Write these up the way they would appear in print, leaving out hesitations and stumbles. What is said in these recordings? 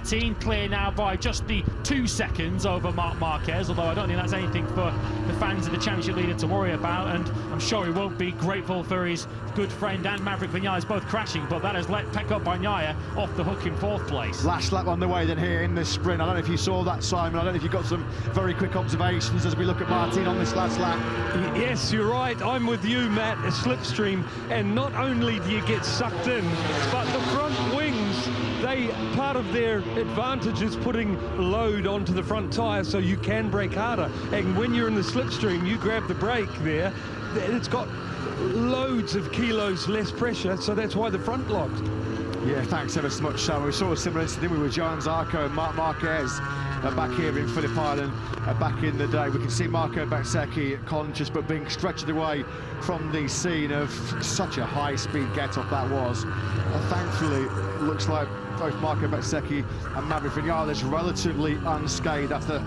Martin, clear now by just the 2 seconds over Marc Marquez, although I don't think that's anything for the fans of the championship leader to worry about, and I'm sure he won't be grateful for his good friend and Maverick Vinales both crashing, but that has let Pecco Bagnaia off the hook in 4th place. Last lap on the way then here in this sprint. I don't know if you saw that, Simon. I don't know if you got some very quick observations as we look at Martin on this last lap. Yes, you're right. I'm with you, Matt. A slipstream, and not only do you get sucked in, but the front wings, part of their advantage is putting load onto the front tyre so you can brake harder. And when you're in the slipstream, you grab the brake there, it's got loads of kilos less pressure, so that's why the front locked. Yeah, thanks ever so much, Simon. We saw a similar incident with Johan Zarco and Marc Marquez back here in Phillip Island back in the day. We can see Marco Bezzecchi conscious but being stretched away from the scene of such a high-speed get-off that was. Thankfully, it looks like both Marco Bezzecchi and Maverick Vinales relatively unscathed after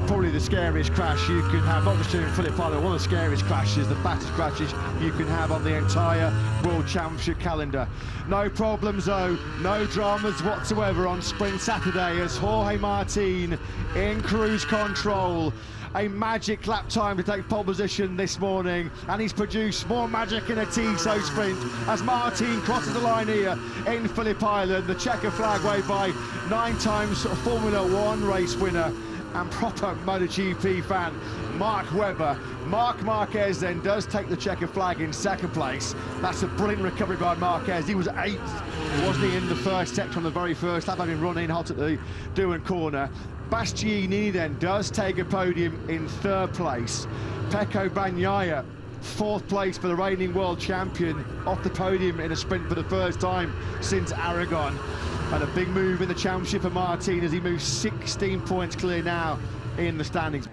probably the scariest crash you can have, not just here in Phillip Island, one of the scariest crashes, the fastest crashes you can have on the entire World Championship calendar. No problems though, no dramas whatsoever on Sprint Saturday as Jorge Martin in cruise control. A magic lap time to take pole position this morning, and he's produced more magic in a TSO sprint as Martin crosses the line here in Phillip Island. The checker flag waved by 9 times Formula 1 race winner and proper MotoGP fan Mark Webber. Marc Marquez then does take the checker flag in 2nd place. That's a brilliant recovery by Marquez. He was 8th, wasn't he, in the first sector on the very first lap, having run in hot at the Dewan corner. Bastianini then does take a podium in 3rd place. Pecco Bagnaia, 4th place for the reigning world champion, off the podium in a sprint for the first time since Aragon. And a big move in the championship for Martin as he moves 16 points clear now in the standings.